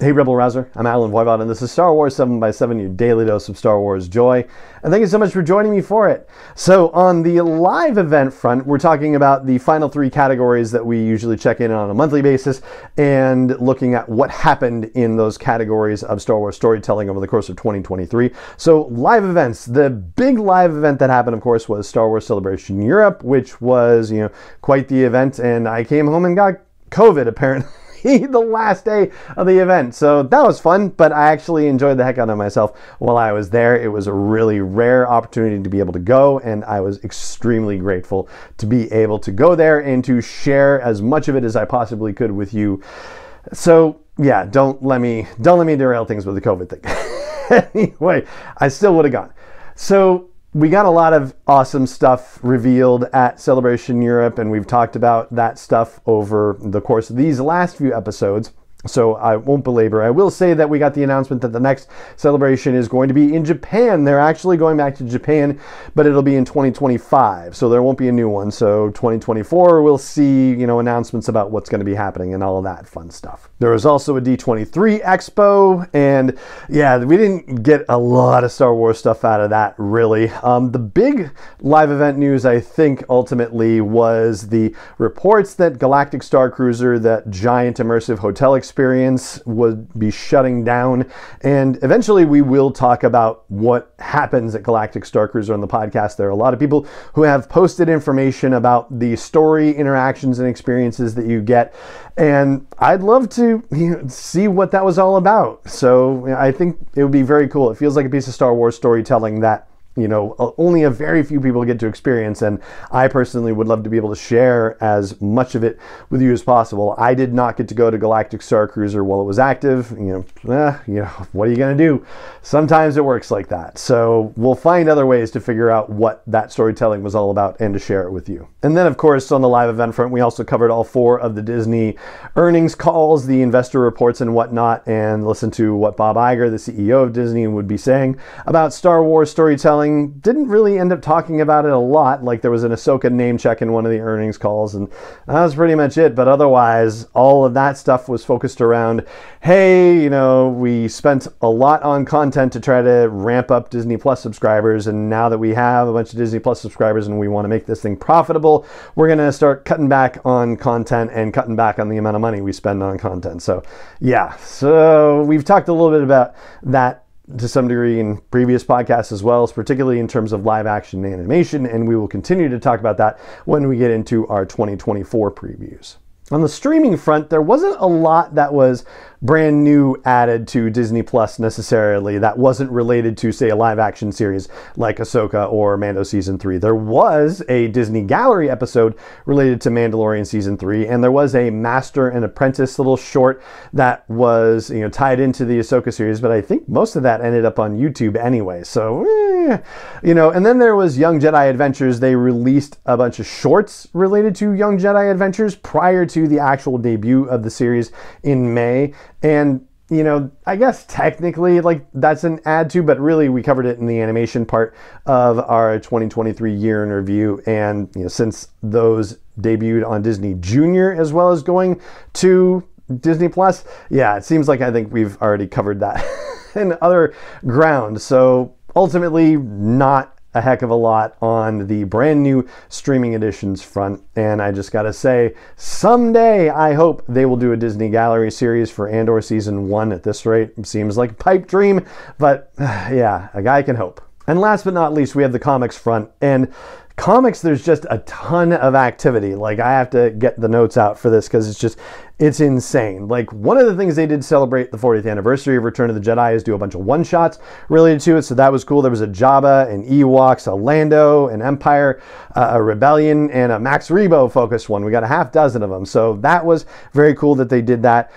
Hey Rebel Rouser, I'm Alan Voivod, and this is Star Wars 7x7, your daily dose of Star Wars joy. And thank you so much for joining me for it. So on the live event front, we're talking about the final 3 categories that we usually check in on a monthly basis and looking at what happened in those categories of Star Wars storytelling over the course of 2023. So live events, the big live event that happened, of course, was Star Wars Celebration Europe, which was, quite the event. And I came home and got COVID, apparently. The last day of the event. So that was fun, but I actually enjoyed the heck out of myself while I was there. It was a really rare opportunity to be able to go, and I was extremely grateful to be able to go there and to share as much of it as I possibly could with you. So yeah, don't let me derail things with the COVID thing. Anyway, I still would have gone. So we got a lot of awesome stuff revealed at Celebration Europe, and we've talked about that stuff over the course of these last few episodes, so I won't belabor. I will say that we got the announcement that the next celebration is going to be in Japan. They're actually going back to Japan, but it'll be in 2025, so there won't be a new one. So 2024, we'll see, announcements about what's going to be happening and all of that fun stuff. There was also a D23 Expo, and yeah, we didn't get a lot of Star Wars stuff out of that, really. The big live event news, I think, ultimately was the reports that Galactic Star Cruiser, that giant immersive hotel experience, would be shutting down. And eventually we will talk about what happens at Galactic Star Cruiser on the podcast. There are a lot of people who have posted information about the story interactions and experiences that you get, and I'd love to see what that was all about. So I think it would be very cool. It feels like a piece of Star Wars storytelling that only a very few people get to experience, and I personally would love to be able to share as much of it with you as possible. I did not get to go to Galactic Star Cruiser while it was active. What are you going to do? Sometimes it works like that. So we'll find other ways to figure out what that storytelling was all about and to share it with you. And then, of course, on the live event front, we also covered all 4 of the Disney earnings calls, the investor reports and whatnot, and listened to what Bob Iger, the CEO of Disney, would be saying about Star Wars storytelling. Didn't really end up talking about it a lot. Like, there was an Ahsoka name check in one of the earnings calls, and that was pretty much it. But otherwise, all of that stuff was focused around, hey, we spent a lot on content to try to ramp up Disney Plus subscribers, and now that we have a bunch of Disney Plus subscribers and we want to make this thing profitable, we're going to start cutting back on content and cutting back on the amount of money we spend on content. So yeah, so we've talked a little bit about that to some degree in previous podcasts as well, particularly in terms of live action animation, and we will continue to talk about that when we get into our 2024 previews. On the streaming front, there wasn't a lot that was brand new added to Disney Plus necessarily that wasn't related to, say, a live action series like Ahsoka or Mando Season 3. There was a Disney Gallery episode related to Mandalorian Season 3, and there was a Master and Apprentice little short that was, tied into the Ahsoka series, but I think most of that ended up on YouTube anyway. So, and then there was Young Jedi Adventures. They released a bunch of shorts related to Young Jedi Adventures prior to the actual debut of the series in May. And, I guess technically that's an add to, but really we covered it in the animation part of our 2023 year in review. And, since those debuted on Disney Junior as well as going to Disney Plus, yeah, it seems like I think we've already covered that in other ground. So ultimately not a heck of a lot on the brand new streaming editions front. And I just gotta say, someday I hope they will do a Disney Gallery series for Andor Season 1 at this rate. It seems like a pipe dream, but yeah, a guy can hope. And last but not least, we have the comics front. And comics, there's just a ton of activity. I have to get the notes out for this because it's insane. One of the things they did to celebrate the 40th anniversary of Return of the Jedi is do a bunch of one-shots related to it, so that was cool. There was a Jabba, an Ewoks, a Lando, an Empire, a Rebellion, and a Max Rebo focused one. We got a half dozen of them, so that was very cool that they did that.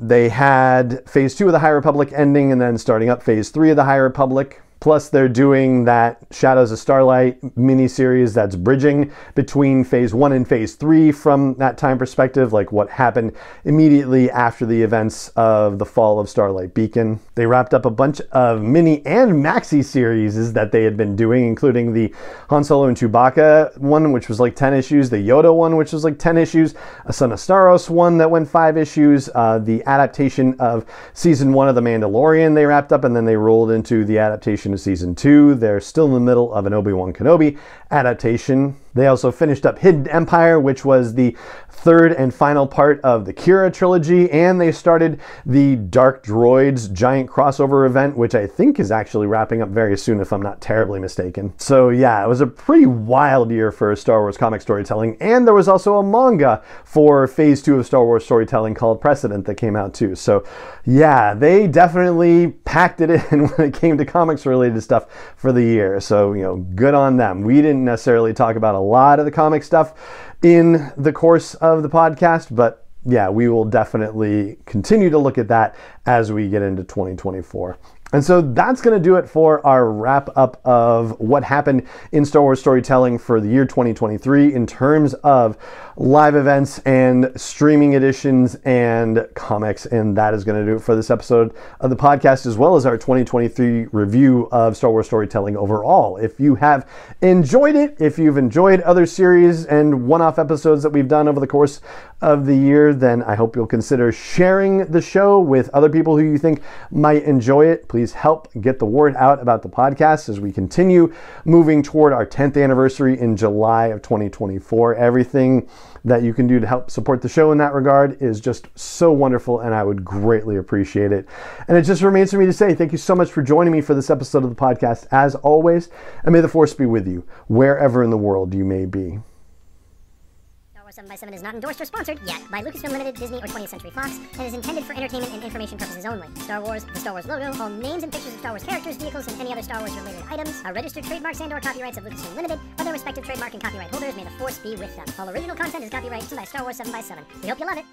They had Phase 2 of the High Republic ending and then starting up Phase 3 of the High Republic. Plus, they're doing that Shadows of Starlight miniseries that's bridging between Phase 1 and Phase 3 from that time perspective, like what happened immediately after the events of the fall of Starlight Beacon. They wrapped up a bunch of mini and maxi series that they had been doing, including the Han Solo and Chewbacca one, which was like 10 issues, the Yoda one, which was like 10 issues, a Son of Staros one that went 5 issues, the adaptation of Season 1 of The Mandalorian they wrapped up, and then they rolled into the adaptation of Season 2. They're still in the middle of an Obi-Wan Kenobi adaptation. They also finished up Hidden Empire, which was the third and final part of the Kira trilogy, and they started the Dark Droids giant crossover event, which I think is actually wrapping up very soon, if I'm not terribly mistaken. So yeah, it was a pretty wild year for Star Wars comic storytelling, and there was also a manga for Phase 2 of Star Wars storytelling called Precedent that came out too. So yeah, they definitely packed it in when it came to comics related stuff for the year. So, you know, good on them. We didn't necessarily talk about a lot of the comic stuff in the course of the podcast, but yeah, we will definitely continue to look at that as we get into 2024. And so that's going to do it for our wrap up of what happened in Star Wars storytelling for the year 2023 in terms of live events and streaming editions and comics. And that is going to do it for this episode of the podcast, as well as our 2023 review of Star Wars storytelling overall. If you have enjoyed it, if you've enjoyed other series and one-off episodes that we've done over the course of the year, then I hope you'll consider sharing the show with other people who you think might enjoy it. Please help get the word out about the podcast as we continue moving toward our 10th anniversary in July of 2024. Everything that you can do to help support the show in that regard is just so wonderful, and I would greatly appreciate it. And it just remains for me to say thank you so much for joining me for this episode of the podcast, as always, and may the Force be with you wherever in the world you may be. 7x7 is not endorsed or sponsored yet by Lucasfilm Limited, Disney, or 20th Century Fox, and is intended for entertainment and information purposes only. Star Wars, the Star Wars logo, all names and pictures of Star Wars characters, vehicles, and any other Star Wars related items are registered trademarks and or copyrights of Lucasfilm Limited, or their respective trademark and copyright holders. May the Force be with them. All original content is copyright by Star Wars 7x7. We hope you love it.